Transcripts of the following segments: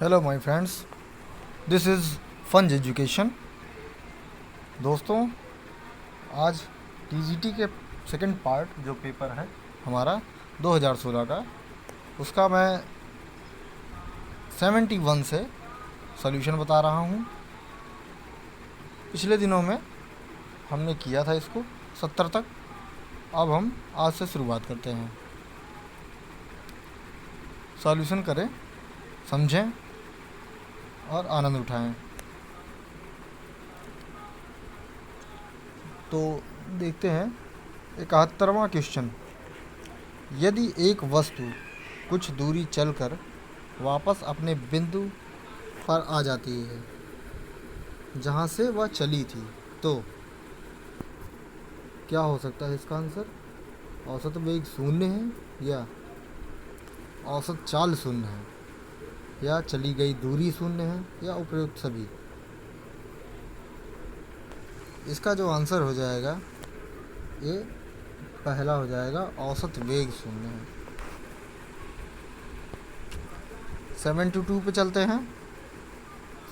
Hello my friends, this is funz education. दोस्तों, आज TGT के सेकंड पार्ट जो पेपर है हमारा 2016 का, उसका मैं 71 से सॉल्यूशन बता रहा हूँ। पिछले दिनों में हमने किया था इसको 70 तक। अब हम आज से शुरुआत करते हैं। सॉल्यूशन करें, समझें और आनंद उठाएं। तो देखते हैं 71वां क्वेश्चन। यदि एक वस्तु कुछ दूरी चलकर वापस अपने बिंदु पर आ जाती है जहाँ से वह चली थी, तो क्या हो सकता है इसका आंसर? औसत वेग शून्य है, या औसत चाल शून्य है, या चली गई दूरी शून्य है, या उपयुक्त सभी। इसका जो आंसर हो जाएगा ये पहला हो जाएगा, औसत वेग शून्य है। 72 पे चलते हैं।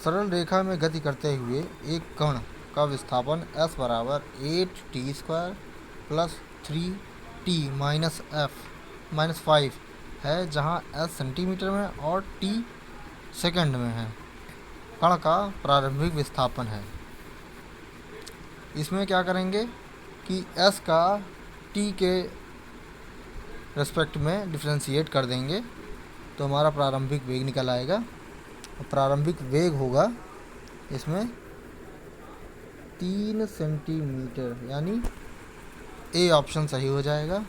सरल रेखा में गति करते हुए एक कण का विस्थापन s बराबर 8t² plus 3t minus f minus 5 है, जहाँ s सेंटीमीटर में और t सेकंड में है। कण का प्रारंभिक विस्थापन है। इसमें क्या करेंगे कि s का t के रेस्पेक्ट में डिफ्रेंशिएट कर देंगे, तो हमारा प्रारंभिक वेग निकल आएगा। प्रारंभिक वेग होगा इसमें 3 सेंटीमीटर, यानी ए ऑप्शन सही हो जाएगा।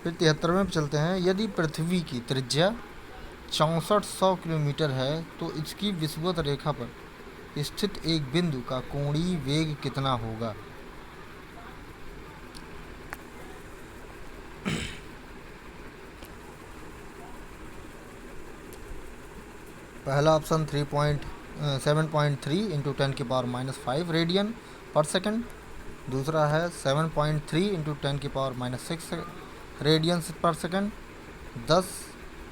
फिर 73वें पे चलते हैं। यदि पृथ्वी की त्रिज्या 6400 किलोमीटर है तो इसकी विषुवत रेखा पर स्थित एक बिंदु का कोणीय वेग कितना होगा? पहला ऑप्शन 7.3 इंटू 10⁻⁻5 रेडियन पर सेकंड। दूसरा है 7.3 इंटू 10⁻⁻6 रेडियन पर सेकंड। 10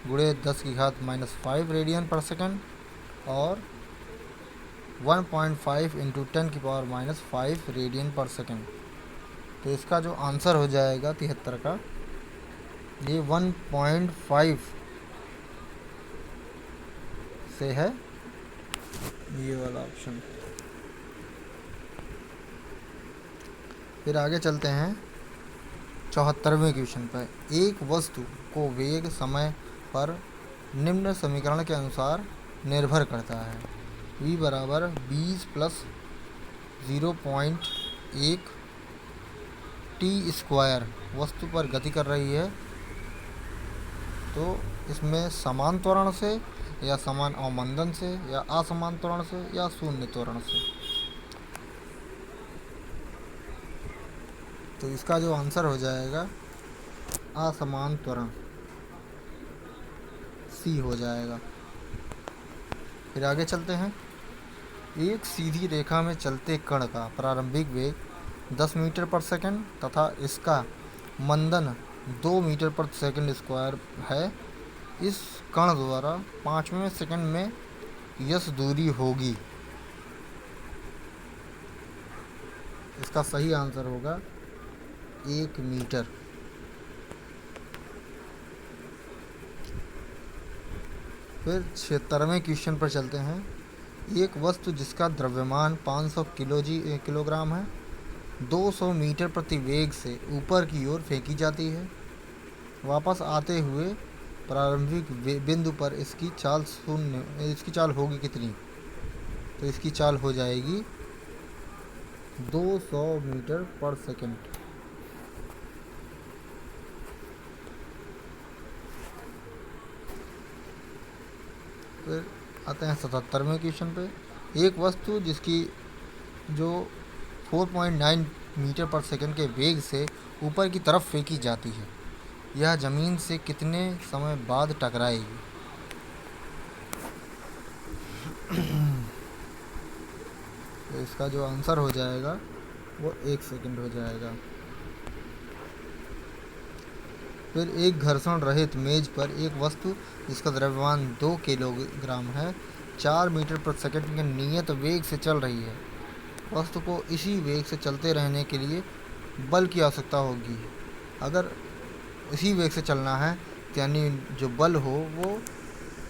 गुणे 10⁻⁻5 रेडियन पर सेकंड। और 1.5 इंटू 10⁻⁻5 रेडियन पर सेकंड। तो इसका जो आंसर हो जाएगा 73 का, ये 1.5 से है, ये वाला ऑप्शन। फिर आगे चलते हैं 74वें क्वेश्चन पर। एक वस्तु को वेग समय पर निम्न समीकरण के अनुसार निर्भर करता है। v बराबर 20 प्लस 0.1 t² वस्तु पर गति कर रही है, तो इसमें समान त्वरण से, या समान अवमंदन से, या असमान त्वरण से, या शून्य त्वरण से। तो इसका जो आंसर हो जाएगा असमान त्वरण, सी हो जाएगा। फिर आगे चलते हैं। एक सीधी रेखा में चलते कण का प्रारंभिक वेग 10 मीटर पर सेकंड तथा इसका मंदन 2 मीटर पर सेकंड स्क्वायर है। इस कण द्वारा 5वें सेकंड में यस दूरी होगी। इसका सही आंसर होगा 1 मीटर। फिर 76वें क्वेश्चन पर चलते हैं। एक वस्तु जिसका द्रव्यमान 500 किलोग्राम है 200 मीटर प्रति वेग से ऊपर की ओर फेंकी जाती है। वापस आते हुए प्रारंभिक बिंदु पर इसकी चाल होगी कितनी? तो इसकी चाल हो जाएगी 200 मीटर पर सेकंड। फिर आते हैं 77वें क्वेश्चन पे। एक वस्तु जिसकी जो 4.9 मीटर पर सेकंड के वेग से ऊपर की तरफ फेंकी जाती है, यह ज़मीन से कितने समय बाद टकराएगी? तो इसका जो आंसर हो जाएगा वो 1 सेकंड हो जाएगा। फिर एक घर्षण रहित मेज पर एक वस्तु जिसका द्रव्यमान 2 किलोग्राम है 4 मीटर प्रति सेकंड के नियत वेग से चल रही है। वस्तु को इसी वेग से चलते रहने के लिए बल की आवश्यकता होगी। अगर इसी वेग से चलना है तो यानी जो बल हो वो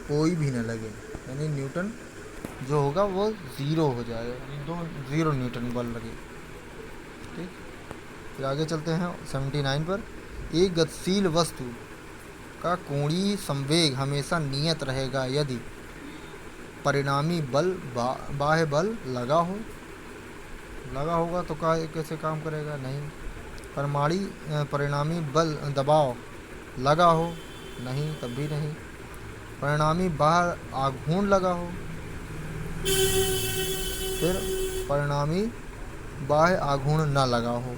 कोई भी न लगे, यानी न्यूटन जो होगा वो ज़ीरो हो जाएगा, यानी 0 न्यूटन बल लगे। ठीक, फिर आगे चलते हैं 79 पर। एक गतिशील वस्तु का कोणीय संवेग हमेशा नियत रहेगा यदि परिणामी बल बाह्य बल लगा होगा तो कैसे काम करेगा? नहीं। परिणामी बल दबाव लगा हो? नहीं, तब भी नहीं। परिणामी बाह्य आघूर्ण लगा हो? फिर परिणामी बाह्य आघूर्ण न लगा हो।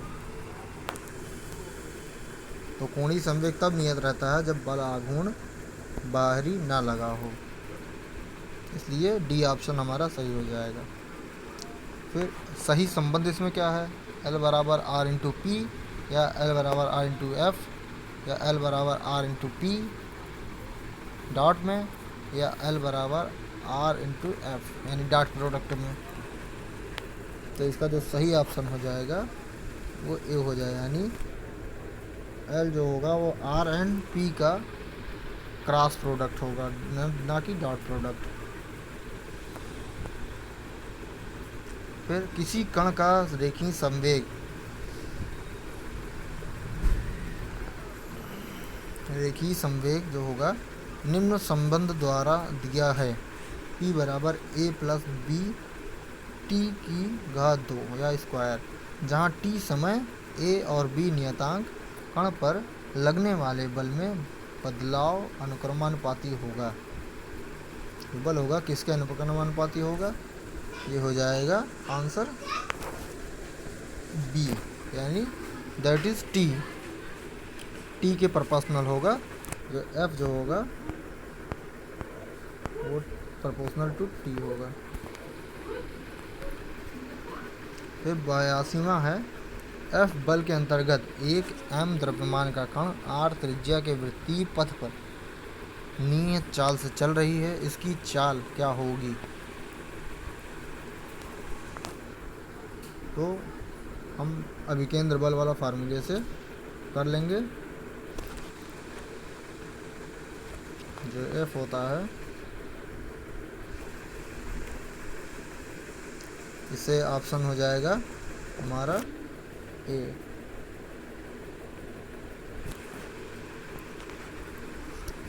तो कोणीय संवेग तब नियत रहता है जब बल आघूर्ण बाहरी ना लगा हो, इसलिए डी ऑप्शन हमारा सही हो जाएगा। फिर सही संबंध इसमें क्या है? L बराबर आर इंटू पी या L बराबर आर इंटू एफ या L बराबर आर इंटू पी डॉट में या L बराबर आर इंटू एफ यानी डॉट प्रोडक्ट में। तो इसका जो सही ऑप्शन हो जाएगा वो ए हो जाएगा, यानी L जो होगा वो आर एंड पी का क्रॉस प्रोडक्ट होगा, ना कि डॉट प्रोडक्ट। फिर किसी कण का रेखीय संवेग जो होगा निम्न संबंध द्वारा दिया है। P बराबर a प्लस बी टी की घात 2 या स्क्वायर, जहाँ t समय a और b नियतांक कण पर लगने वाले बल में बदलाव अनुक्रमानुपाती होगा। बल होगा किसके अनुक्रमानुपाती होगा? ये हो जाएगा आंसर बी, यानी दैट इज टी के प्रोपोर्शनल होगा। जो एफ जो होगा वो प्रोपोर्शनल टू टी होगा। फिर 82वां है, एफ बल के अंतर्गत एक m द्रव्यमान का कण r त्रिज्या के वृत्तीय पथ पर नियत चाल से चल रही है, इसकी चाल क्या होगी? तो हम अभिकेंद्र बल वाला फार्मूले से कर लेंगे। जो F होता है इससे ऑप्शन हो जाएगा हमारा ए।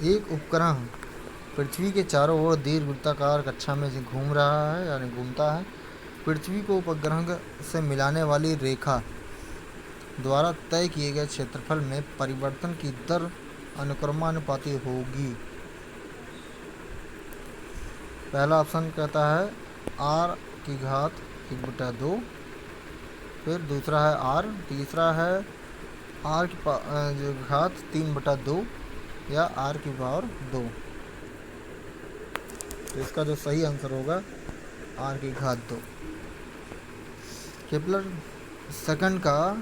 एक उपग्रह पृथ्वी के चारों ओर दीर्घवृत्ताकार कक्षा में घूम रहा है, यानी घूमता है। पृथ्वी को उपग्रह से मिलाने वाली रेखा द्वारा तय किए गए क्षेत्रफल में परिवर्तन की दर अनुक्रमानुपाती होगी। पहला ऑप्शन कहता है r की घात 1/2, फिर दूसरा है r, तीसरा है r की घात 3/2 या r की पावर 2। तो इसका जो सही आंसर होगा r की घात 2। केपलर सेकंड का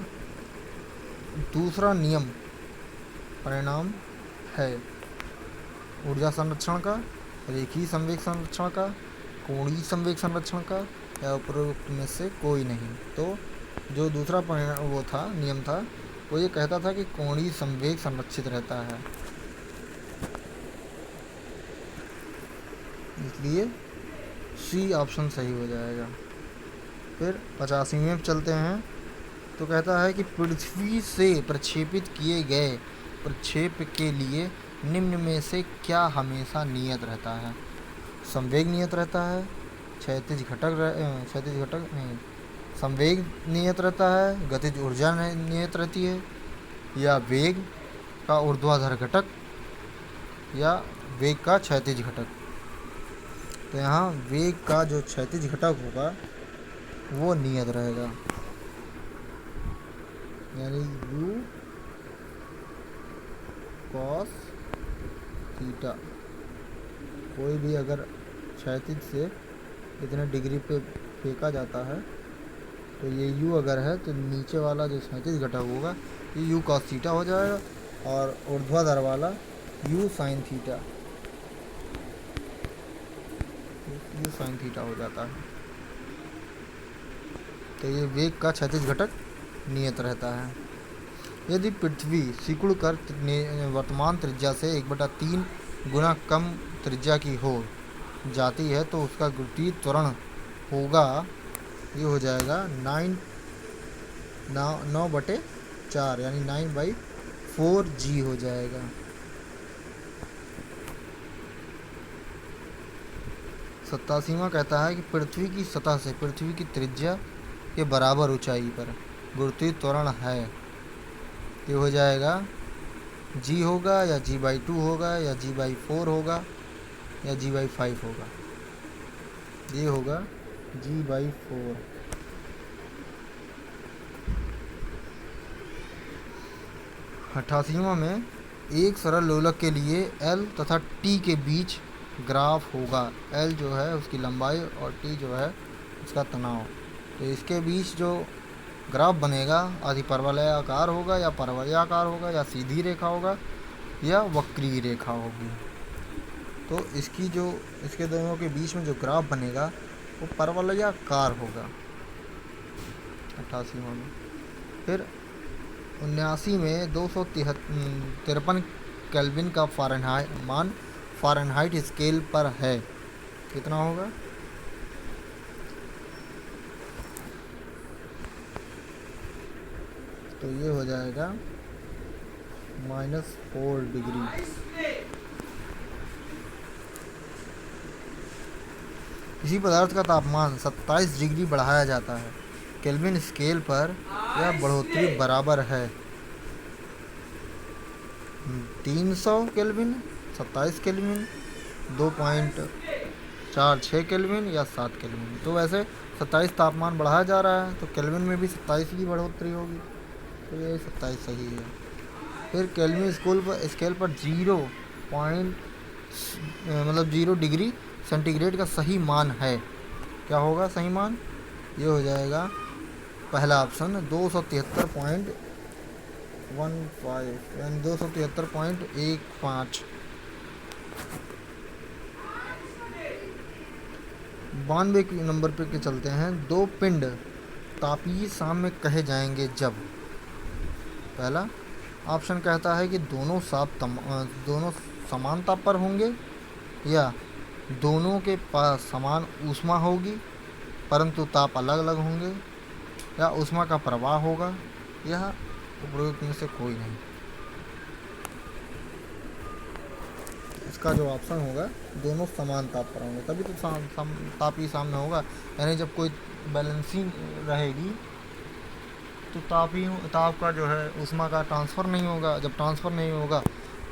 दूसरा नियम परिणाम है ऊर्जा संरक्षण का, रेखीय संवेग संरक्षण का, कोणीय संवेग संरक्षण का या उपरोक्त में से कोई नहीं। तो जो दूसरा परिणाम वो था नियम था वो ये कहता था कि कोणीय संवेग संरक्षित रहता है, इसलिए सी ऑप्शन सही हो जाएगा। फिर 85वें चलते हैं। तो कहता है कि पृथ्वी से प्रक्षेपित किए गए प्रक्षेप के लिए निम्न में से क्या हमेशा नियत रहता है? संवेग नियत रहता है, क्षैतिज घटक नहीं, संवेग नियत रहता है, गतिज ऊर्जा नियत रहती है, या वेग का ऊर्ध्वाधर घटक या वेग का क्षैतिज घटक। तो यहाँ वेग का जो क्षैतिज घटक होगा वो नियत रहेगा, यानी u cos थीटा। कोई भी अगर क्षैतिज से इतने डिग्री पे फेंका जाता है तो ये u अगर है तो नीचे वाला जो क्षैतिज घटक होगा ये u cos थीटा हो जाएगा, और ऊर्ध्वाधर वाला u sine theta, u sine theta हो जाता है। तो ये वेग का क्षैतिज घटक नियत रहता है। यदि पृथ्वी सिकुड़कर वर्तमान त्रिज्या से 1/3 गुना कम त्रिज्या की हो जाती है तो उसका गुरुत्वीय त्वरण होगा, ये हो जाएगा 9/4 यानी 9/4g हो जाएगा। 87वां कहता है कि पृथ्वी की सतह से पृथ्वी की त्रिज्या के बराबर ऊंचाई पर गुरुत्वीय त्वरण है, ये हो जाएगा g होगा या g/2 होगा या g/4 होगा या g/5 होगा, ये होगा g/4। 88वां में एक सरल लोलक के लिए L तथा T के बीच ग्राफ होगा। L जो है उसकी लंबाई और T जो है उसका तनाव। तो इसके बीच जो ग्राफ बनेगा अधिपरवलयाकार होगा या परवलयाकार होगा या सीधी रेखा होगा या वक्रीय रेखा होगी। तो इसके दोनों के बीच में जो ग्राफ बनेगा वो परवलयाकार होगा 88वां में। फिर 79 में 253 केल्विन का फ़ारेनहाइट स्केल पर है, कितना होगा? तो ये हो जाएगा -4 डिग्री। किसी पदार्थ का तापमान 27 डिग्री बढ़ाया जाता है केल्विन स्केल पर, यह बढ़ोतरी बराबर है 300 केल्विन, 27 केल्विन, 2.46 केल्विन या 7 केल्विन। तो वैसे 27 तापमान बढ़ाया जा रहा है तो केल्विन में भी 27 की बढ़ोतरी होगी, तो ये 27 सही है। फिर केल्विन स्केल पर 0 डिग्री सेंटीग्रेड का सही मान है, क्या होगा सही मान? ये हो जाएगा पहला ऑप्शन 273.15 यानी 273.15। 92 नंबर पे के चलते हैं। दो पिंड तापीय साम्य कहे जाएंगे जब, पहला ऑप्शन कहता है कि दोनों समान ताप पर होंगे या दोनों के पास समान ऊष्मा होगी परंतु ताप अलग अलग होंगे या ऊष्मा का प्रवाह होगा, यह उपरोक्त में से कोई नहीं। इसका जो ऑप्शन होगा दोनों समान ताप पर होंगे तभी तो तापीय साम्य होगा, यानी जब कोई बैलेंसिंग रहेगी तो ताप का जो है ऊष्मा का ट्रांसफ़र नहीं होगा, जब ट्रांसफ़र नहीं होगा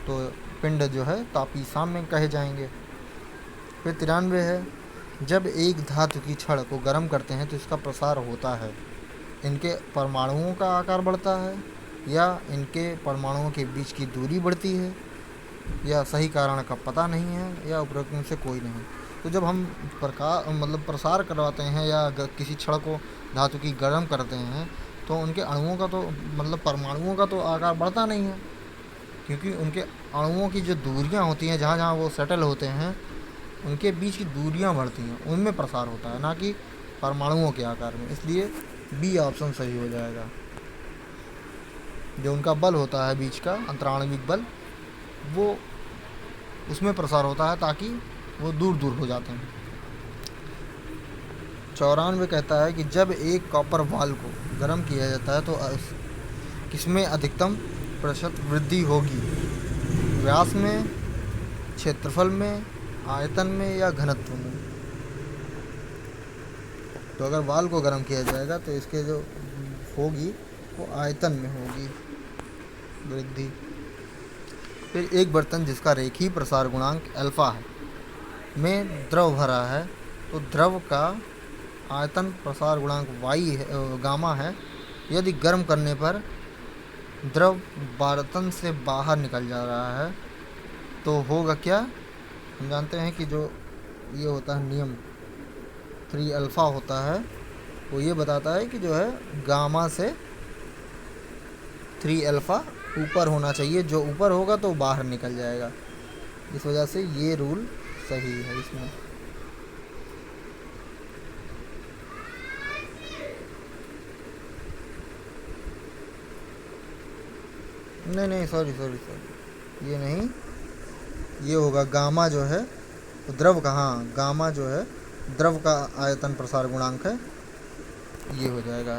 तो पिंड जो है तापीय साम्य कहे जाएंगे। फिर 93 है, जब एक धातु की छड़ को गर्म करते हैं तो इसका प्रसार होता है, इनके परमाणुओं का आकार बढ़ता है या इनके परमाणुओं के बीच की दूरी बढ़ती है या सही कारण का पता नहीं है या उपरोक्त में से कोई नहीं। तो जब हम प्रसार करवाते हैं या किसी छड़ को धातु की गर्म करते हैं तो उनके अणुओं का तो परमाणुओं का तो आकार बढ़ता नहीं है, क्योंकि उनके अणुओं की जो दूरियां होती हैं जहाँ जहाँ वो सेटल होते हैं उनके बीच की दूरियां बढ़ती हैं, उनमें प्रसार होता है ना कि परमाणुओं के आकार में। इसलिए बी ऑप्शन सही हो जाएगा। जो उनका बल होता है बीच का अंतराणविक बल, वो उसमें प्रसार होता है ताकि वो दूर दूर हो जाते हैं। 94 कहता है कि जब एक कॉपर वाल्व को गर्म किया जाता है तो किसमें अधिकतम प्रतिशत वृद्धि होगी, व्यास में, क्षेत्रफल में, आयतन में या घनत्व में? तो अगर वाल्व को गर्म किया जाएगा तो इसके जो होगी वो आयतन में होगी वृद्धि। फिर एक बर्तन जिसका रेखीय प्रसार गुणांक अल्फा है में द्रव भरा है तो द्रव का आयतन प्रसार गुणांक गामा है। यदि गर्म करने पर द्रव बर्तन से बाहर निकल जा रहा है तो होगा क्या? हम जानते हैं कि जो ये होता है नियम 3 अल्फ़ा होता है, वो ये बताता है कि जो है गामा से 3 अल्फ़ा ऊपर होना चाहिए, जो ऊपर होगा तो बाहर निकल जाएगा। इस वजह से ये रूल सही है इसमें। नहीं नहीं, सॉरी सॉरी सॉरी, ये नहीं, ये होगा गामा जो है द्रव का, हाँ गामा जो है द्रव का आयतन प्रसार गुणांक है, ये हो जाएगा।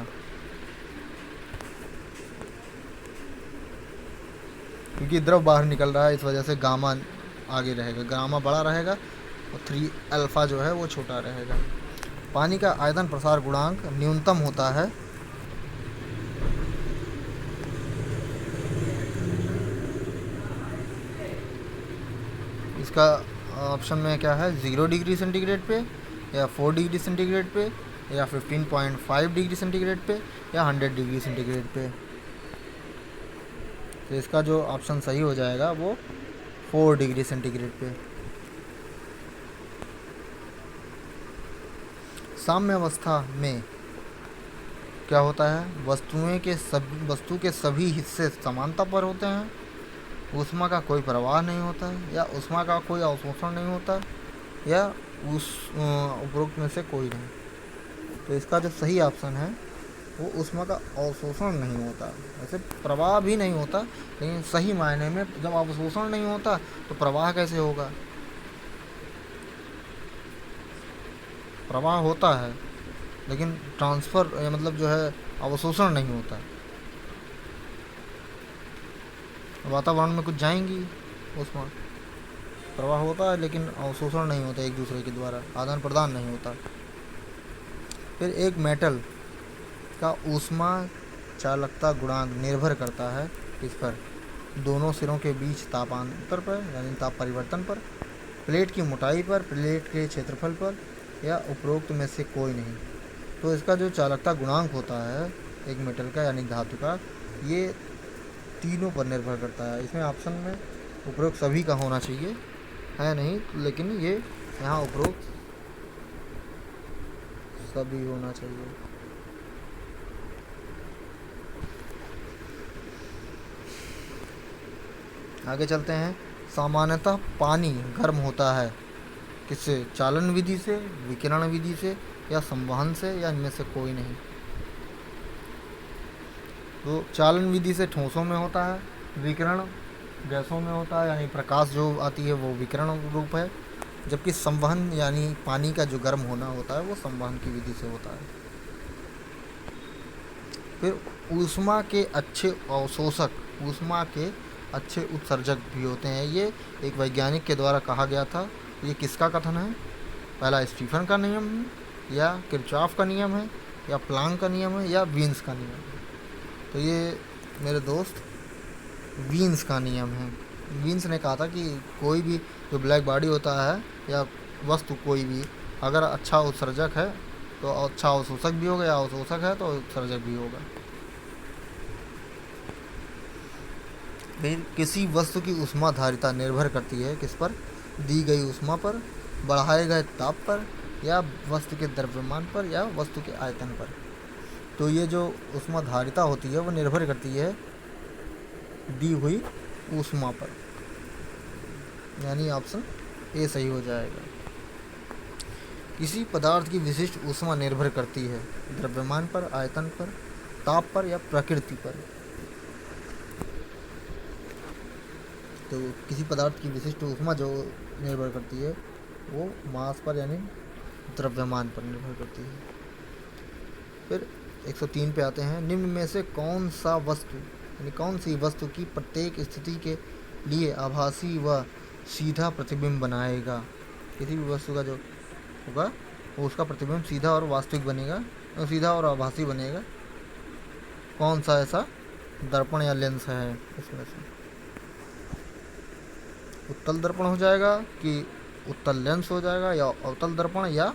क्योंकि द्रव बाहर निकल रहा है इस वजह से गामा आगे रहेगा, गामा बड़ा रहेगा और 3 अल्फ़ा जो है वो छोटा रहेगा। पानी का आयतन प्रसार गुणांक न्यूनतम होता है इसका ऑप्शन में क्या है, 0 डिग्री सेंटीग्रेड पे, या 4 डिग्री सेंटीग्रेड पे, या 15.5 डिग्री सेंटीग्रेड पे, या 100 डिग्री सेंटीग्रेड पे। तो इसका जो ऑप्शन सही हो जाएगा वो 4 डिग्री सेंटीग्रेड पे। साम्य अवस्था में क्या होता है, वस्तु के सभी हिस्से समानता पर होते हैं, ऊष्मा का कोई प्रवाह नहीं होता है, या ऊष्मा का कोई अवशोषण नहीं होता, या उस उपरोक्त में से कोई नहीं। तो इसका जो सही ऑप्शन है वो ऊष्मा का अवशोषण नहीं होता। वैसे प्रवाह भी नहीं होता, लेकिन सही मायने में जब अवशोषण नहीं होता तो प्रवाह कैसे होगा। प्रवाह होता है लेकिन ट्रांसफ़र मतलब जो है अवशोषण नहीं होता। वातावरण में कुछ जाएंगी उसमें प्रवाह होता है लेकिन अवशोषण नहीं होता, एक दूसरे के द्वारा आदान प्रदान नहीं होता। फिर एक मेटल का ऊष्मा चालकता गुणांक निर्भर करता है इस पर, दोनों सिरों के बीच तापांतर पर यानी ताप परिवर्तन पर, प्लेट की मोटाई पर, प्लेट के क्षेत्रफल पर, या उपरोक्त में से कोई नहीं। तो इसका जो चालकता गुणांक होता है एक मेटल का यानी धातु का, ये तीनों पर निर्भर करता है। इसमें ऑप्शन में उपरोक्त सभी का होना चाहिए, है नहीं, लेकिन ये यहाँ उपरोक्त सभी होना चाहिए। आगे चलते हैं। सामान्यतः पानी गर्म होता है किससे, चालन विधि से, विकिरण विधि से, या संवहन से, या इनमें से कोई नहीं। तो चालन विधि से ठोसों में होता है, विकिरण गैसों में होता है यानी प्रकाश जो आती है वो विकिरण रूप है, जबकि संवहन यानी पानी का जो गर्म होना होता है वो संवहन की विधि से होता है। फिर ऊष्मा के अच्छे अवशोषक, ऊष्मा के अच्छे उत्सर्जक भी होते हैं। ये एक वैज्ञानिक के द्वारा कहा गया था। ये किसका कथन है, पहला स्टीफन का नियम है, या किरचॉफ का नियम है, या प्लांक का नियम है, या वीन्स का नियम है। तो ये मेरे दोस्त वीन्स का नियम है। वीन्स ने कहा था कि कोई भी जो ब्लैक बॉडी होता है या वस्तु कोई भी अगर अच्छा उत्सर्जक है तो अच्छा अवशोषक भी होगा, या अवशोषक है तो उत्सर्जक भी होगा। फिर किसी वस्तु की ऊष्माधारिता निर्भर करती है किस पर, दी गई ऊष्मा पर, बढ़ाए गए ताप पर, या वस्तु के द्रव्यमान पर, या वस्तु के आयतन पर। तो ये जो ऊष्माधारिता होती है वो निर्भर करती है दी हुई ऊष्मा पर, यानी ऑप्शन ए सही हो जाएगा। किसी पदार्थ की विशिष्ट ऊष्मा निर्भर करती है द्रव्यमान पर, आयतन पर, ताप पर, या प्रकृति पर। तो किसी पदार्थ की विशिष्ट ऊष्मा जो निर्भर करती है वो मास पर यानी द्रव्यमान पर निर्भर करती है। फिर 103 पे आते हैं। निम्न में से कौन सा वस्तु यानी कौन सी वस्तु की प्रत्येक स्थिति के लिए आभासी व सीधा प्रतिबिंब बनाएगा। किसी भी वस्तु का जो होगा वो उसका प्रतिबिंब सीधा और वास्तविक बनेगा, सीधा और आभासी बनेगा। कौन सा ऐसा दर्पण या लेंस है इसमें से, उत्तल दर्पण हो जाएगा कि उत्तल लेंस हो जाएगा, या अवतल दर्पण, या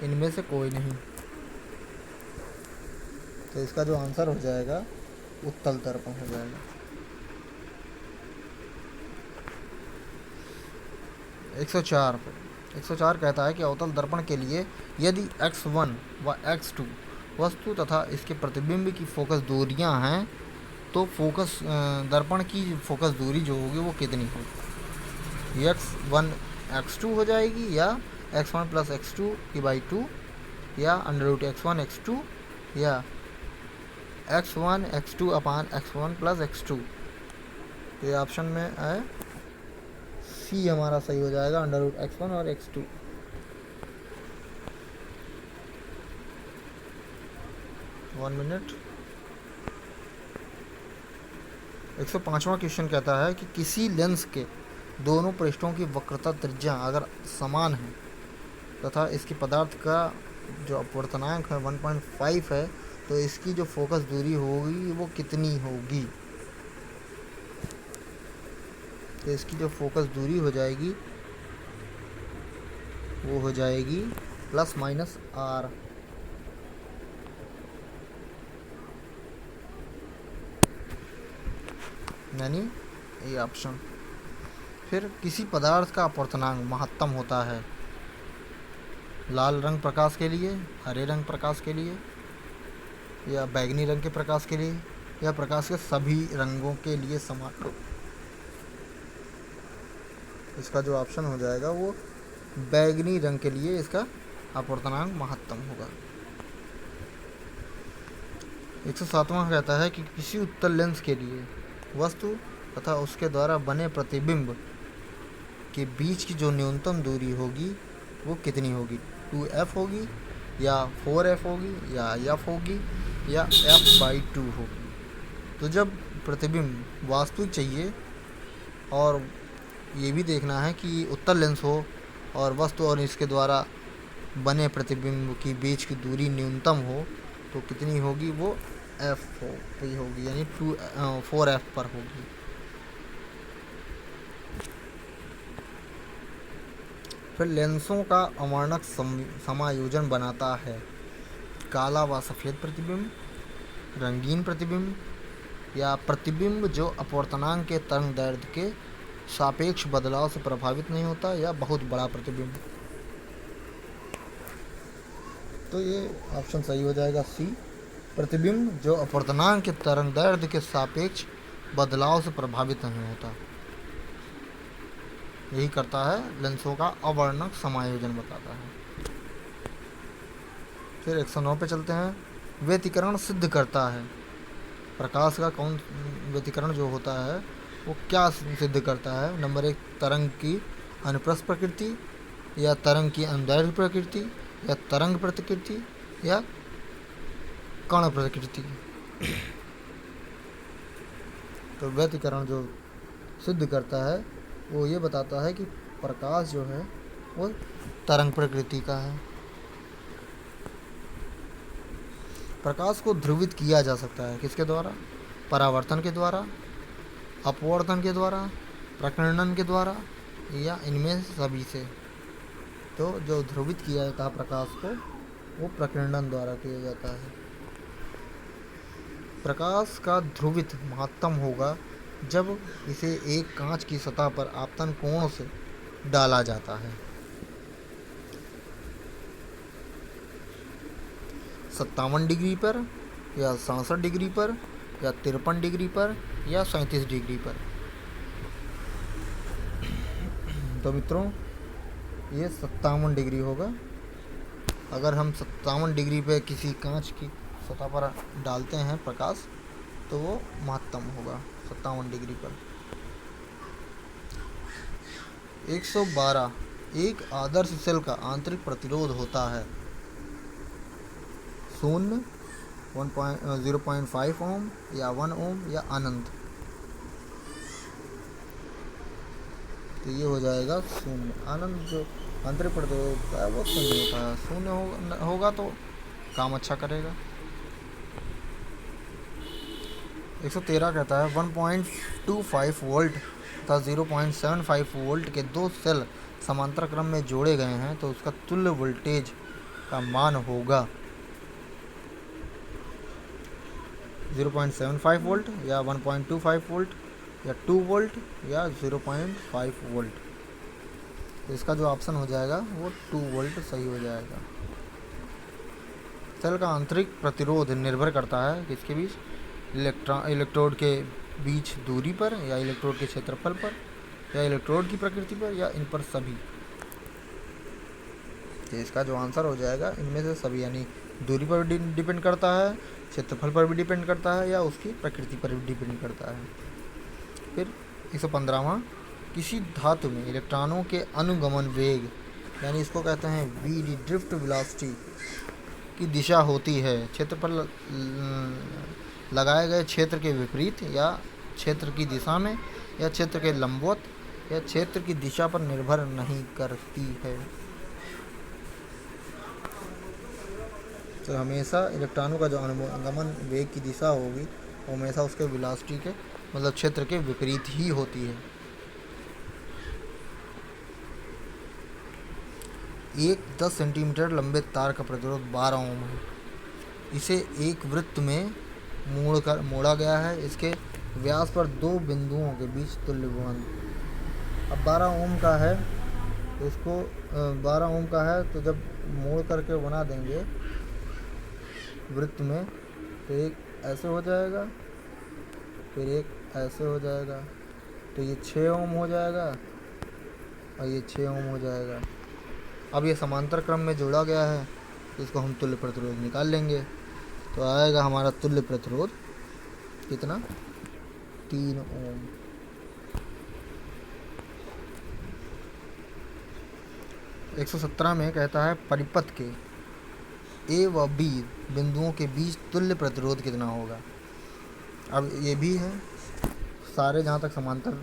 इनमें से कोई नहीं। तो इसका जो आंसर हो जाएगा उत्तल दर्पण हो जाएगा। 104 कहता है कि अवतल दर्पण के लिए यदि x1 व x2 वस्तु तथा इसके प्रतिबिंब की फोकस दूरियां हैं तो फोकस दर्पण की फोकस दूरी जो होगी वो कितनी होगी, x1 x2 हो जाएगी या x1 प्लस x2 की बाई 2 या अंडर रूट x1 x2 या x1 x2 अपान x1 प्लस x2। तो ये ऑप्शन में है सी हमारा सही हो जाएगा, अंडर रूट x1 और x2। One minute. 105वां क्वेश्चन कहता है कि किसी लेंस के दोनों पृष्ठों की वक्रता त्रिज्या अगर समान है तथा इसकी पदार्थ का जो अपवर्तनांक है 1.5 है, तो इसकी जो फोकस दूरी होगी वो कितनी होगी। तो इसकी जो फोकस दूरी हो जाएगी वो हो जाएगी प्लस माइनस आर। यानी ये ऑप्शन। फिर किसी पदार्थ का अपवर्तनांक महत्तम होता है लाल रंग प्रकाश के लिए, हरे रंग प्रकाश के लिए या बैंगनी रंग के प्रकाश के लिए या प्रकाश के सभी रंगों के लिए समान। इसका जो ऑप्शन हो जाएगा वो बैंगनी रंग के लिए इसका अपवर्तनांक महत्तम होगा। 107वां कहता है कि किसी उत्तल लेंस के लिए वस्तु तथा उसके द्वारा बने प्रतिबिंब के बीच की जो न्यूनतम दूरी होगी वो कितनी होगी, 2f होगी या 4f होगी या f होगी या f/2 होगी। तो जब प्रतिबिंब वास्तविक चाहिए और ये भी देखना है कि उत्तल लेंस हो और वस्तु और इसके द्वारा बने प्रतिबिंब की बीच की दूरी न्यूनतम हो, तो कितनी होगी वो f होगी, यानी 4f पर होगी। फिर लेंसों का अवर्णक समायोजन बनाता है काला व सफ़ेद प्रतिबिंब, रंगीन प्रतिबिंब या प्रतिबिंब जो अपवर्तनांक के तरंग दैर्ध्य के सापेक्ष बदलाव से प्रभावित नहीं होता या बहुत बड़ा प्रतिबिंब। तो ये ऑप्शन सही हो जाएगा सी, प्रतिबिंब जो अपवर्तनांक के तरंग दैर्ध्य के सापेक्ष बदलाव से प्रभावित नहीं होता, यही करता है लेंसों का अवर्णक समायोजन बताता है। फिर 109 पे चलते हैं। व्यतिकरण सिद्ध करता है, प्रकाश का कौन व्यतिकरण जो होता है वो क्या सिद्ध करता है। नंबर 1 तरंग की अनुप्रस्थ प्रकृति या तरंग की अनुदैर्घ्य प्रकृति या तरंग प्रकृति या कण प्रकृति। तो व्यतिकरण जो सिद्ध करता है वो ये बताता है कि प्रकाश जो है वो तरंग प्रकृति का है। प्रकाश को ध्रुवित किया जा सकता है किसके द्वारा, परावर्तन के द्वारा, अपवर्तन के द्वारा, प्रकीर्णन के द्वारा या इनमें सभी से। तो जो ध्रुवित किया जाता है प्रकाश को वो प्रकीर्णन द्वारा किया जाता है। प्रकाश का ध्रुवित महत्तम होगा जब इसे एक कांच की सतह पर आपतन कोण से डाला जाता है। 57 डिग्री पर या 67 डिग्री पर या 53 डिग्री पर या 37 डिग्री पर। तो मित्रों ये 57 डिग्री होगा। अगर हम 57 डिग्री पे किसी कांच की सतह पर डालते हैं प्रकाश तो वो महत्तम होगा 57 डिग्री पर। 112 एक आदर्श सेल का आंतरिक प्रतिरोध होता है 0, 0.5 ओम या 1 ओम या अनंत। तो ये हो जाएगा 0। अनंत जो आंतरिक प्रतिरोध होता है वो 0 होता है। 0 होगा तो काम अच्छा करेगा। 113 कहता है 1.25 वोल्ट तथा 0.75 वोल्ट के दो सेल समांतर क्रम में जोड़े गए हैं तो उसका तुल्य वोल्टेज का मान होगा 0.75 वोल्ट या 1.25 वोल्ट या 2 वोल्ट या 0.5 वोल्ट। तो इसका जो ऑप्शन हो जाएगा वो 2 वोल्ट सही हो जाएगा। सेल का आंतरिक प्रतिरोध निर्भर करता है किसके बीच, इलेक्ट्रोड के बीच दूरी पर, या इलेक्ट्रोड के क्षेत्रफल पर, या इलेक्ट्रोड की प्रकृति पर, या इन पर सभी। तो इसका जो आंसर हो जाएगा इनमें से सभी, यानी दूरी पर भी डिपेंड करता है, क्षेत्रफल पर भी डिपेंड करता है, या उसकी प्रकृति पर भी डिपेंड करता है। फिर 115वां, किसी धातु में इलेक्ट्रॉनों के अनुगमन वेग, यानी इसको कहते हैं वी ड्रिफ्ट वेलोसिटी की दिशा होती है क्षेत्र पर लगाए गए क्षेत्र के विपरीत, या क्षेत्र की दिशा में, या क्षेत्र के लंबवत, या क्षेत्र की दिशा पर निर्भर नहीं करती है। तो हमेशा इलेक्ट्रॉनों का जो अनुगमन वेग की दिशा होगी वो हमेशा उसके वेलोसिटी के मतलब क्षेत्र के विपरीत ही होती है। एक 10 सेंटीमीटर लंबे तार का प्रतिरोध 12 ओम है। इसे एक वृत्त में मोड़ा गया है। इसके व्यास पर दो बिंदुओं के बीच तुल्य विभवांतर। अब 12 ओम का है तो इसको 12 ओम का है तो जब मोड़ करके बना देंगे वृत्त में तो एक ऐसे हो जाएगा, फिर एक ऐसे हो जाएगा, तो ये 6 ओम हो जाएगा और ये 6 ओम हो जाएगा। अब ये समांतर क्रम में जोड़ा गया है तो इसको हम तुल्य प्रतिरोध निकाल लेंगे। तो आएगा हमारा तुल्य प्रतिरोध कितना, 3 ओम। तो 117 में कहता है परिपथ के ए व बी बिंदुओं के बीच तुल्य प्रतिरोध कितना होगा। अब ये भी है, सारे जहाँ तक समांतर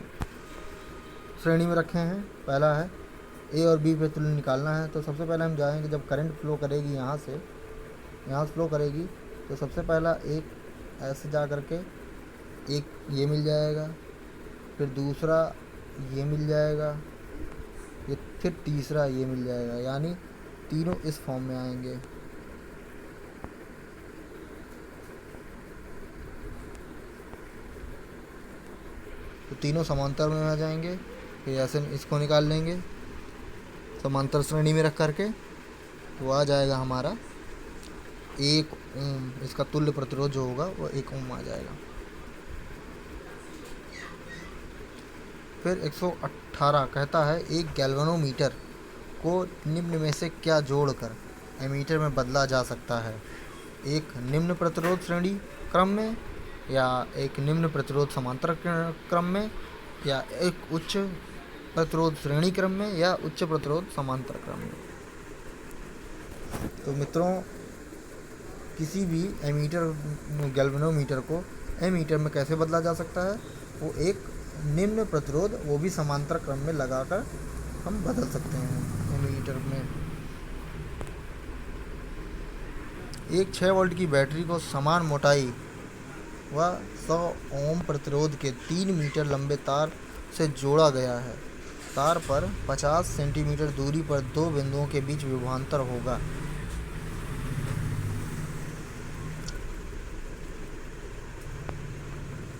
श्रेणी में रखे हैं। पहला है ए और बी पे तुल्य निकालना है। तो सबसे पहले हम जाएंगे, जब करंट फ्लो करेगी यहाँ से फ्लो करेगी तो सबसे पहला एक ऐसे जा करके एक ये मिल जाएगा, फिर दूसरा ये मिल जाएगा, ये फिर तीसरा ये मिल जाएगा, यानी तीनों इस फॉर्म में आएंगे। तो तीनों समांतर में आ जाएंगे। फिर ऐसे इसको निकाल लेंगे समांतर श्रेणी में रख करके, तो आ जाएगा हमारा 1 ओम। इसका तुल्य प्रतिरोध जो होगा वो 1 ओम आ जाएगा। फिर 118 कहता है एक गैल्वेनोमीटर को निम्न में से क्या जोड़कर एमीटर में बदला जा सकता है। एक निम्न प्रतिरोध श्रेणी क्रम में, या एक निम्न प्रतिरोध समांतर क्रम में, या एक उच्च प्रतिरोध श्रेणी क्रम में, या उच्च प्रतिरोध समांतर क्रम में। तो मित्रों, किसी भी एमीटर गैल्वेनोमीटर को एमीटर में कैसे बदला जा सकता है, वो एक निम्न प्रतिरोध वो भी समांतर क्रम में लगाकर हम बदल सकते हैं एमीटर में। एक 6 वोल्ट की बैटरी को समान मोटाई व 100 ओम प्रतिरोध के 3 मीटर लंबे तार से जोड़ा गया है। तार पर 50 सेंटीमीटर दूरी पर दो बिंदुओं के बीच विभवांतर होगा।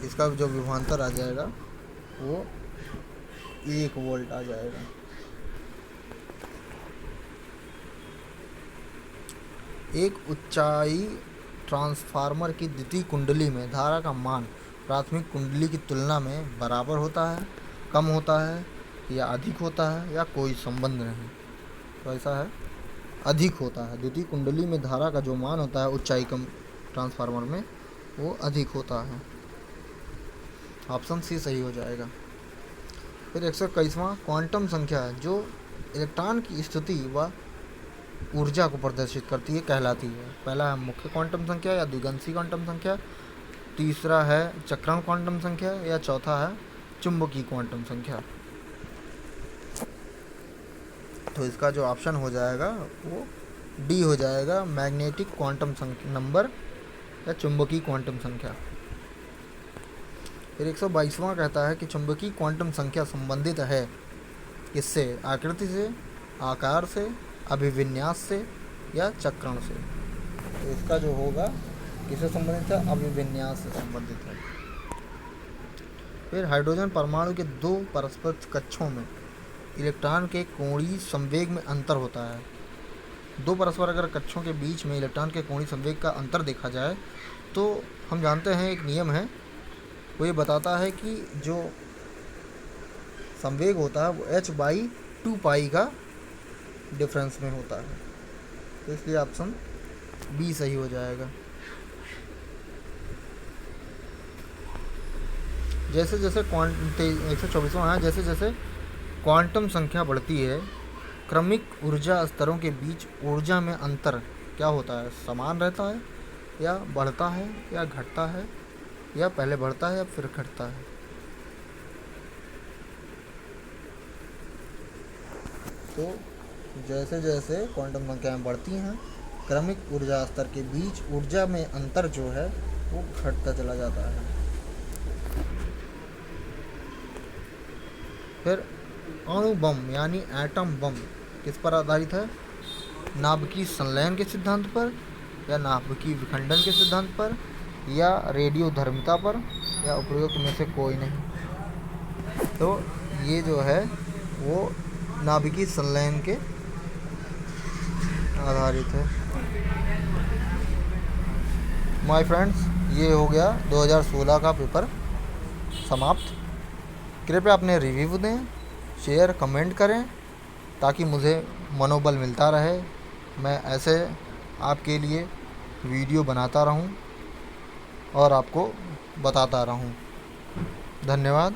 इसका जो विभवांतर आ जाएगा वो 1 वोल्ट आ जाएगा। एक ऊंचाई ट्रांसफार्मर की द्वितीय कुंडली में धारा का मान प्राथमिक कुंडली की तुलना में बराबर होता है, कम होता है, या अधिक होता है, या कोई संबंध नहीं। तो ऐसा है, अधिक होता है। द्वितीय कुंडली में धारा का जो मान होता है ऊंचाई कम ट्रांसफार्मर में वो अधिक होता है। ऑप्शन सी सही हो जाएगा। फिर 121वां क्वांटम संख्या जो इलेक्ट्रॉन की स्थिति व ऊर्जा को प्रदर्शित करती है कहलाती है। पहला है मुख्य क्वांटम संख्या या द्विगंशी क्वांटम संख्या, तीसरा है चक्रण क्वांटम संख्या, या चौथा है चुंबकीय क्वांटम संख्या। तो इसका जो ऑप्शन हो जाएगा वो डी हो जाएगा, मैग्नेटिक क्वांटम नंबर या चुंबकीय क्वांटम संख्या। फिर 122वां कहता है कि चुंबकीय क्वांटम संख्या संबंधित है किससे, आकृति से, आकार से, अभिविन्यास से, या चक्रण से। तो इसका जो होगा किससे संबंधित है, अभिविन्यास से संबंधित है। फिर हाइड्रोजन परमाणु के दो परस्पर कक्षों में इलेक्ट्रॉन के कोणीय संवेग में अंतर होता है। दो परस्पर अगर कक्षों के बीच में इलेक्ट्रॉन के कोणीय संवेग का अंतर देखा जाए तो हम जानते हैं एक नियम है, वो ये बताता है कि जो संवेग होता है वो h/2 का डिफरेंस में होता है। तो इसलिए ऑप्शन बी सही हो जाएगा। जैसे जैसे 124वां है, जैसे जैसे क्वांटम संख्या बढ़ती है क्रमिक ऊर्जा स्तरों के बीच ऊर्जा में अंतर क्या होता है, समान रहता है या बढ़ता है या घटता है या पहले बढ़ता है या फिर घटता है। तो जैसे जैसे क्वांटम संख्याएं बढ़ती हैं क्रमिक ऊर्जा स्तर के बीच ऊर्जा में अंतर जो है वो घटता चला जाता है। फिर अणु बम यानी एटम बम किस पर आधारित है, नाभिकीय संलयन के सिद्धांत पर या नाभिकीय विखंडन के सिद्धांत पर या रेडियोधर्मिता पर या उपरोक्त में से कोई नहीं। तो ये जो है वो नाभिकीय संलयन के आधारित है। माय फ्रेंड्स, ये हो गया 2016 का पेपर समाप्त। कृपया अपने रिव्यू दें, शेयर कमेंट करें ताकि मुझे मनोबल मिलता रहे, मैं ऐसे आपके लिए वीडियो बनाता रहूं और आपको बताता रहूं। धन्यवाद।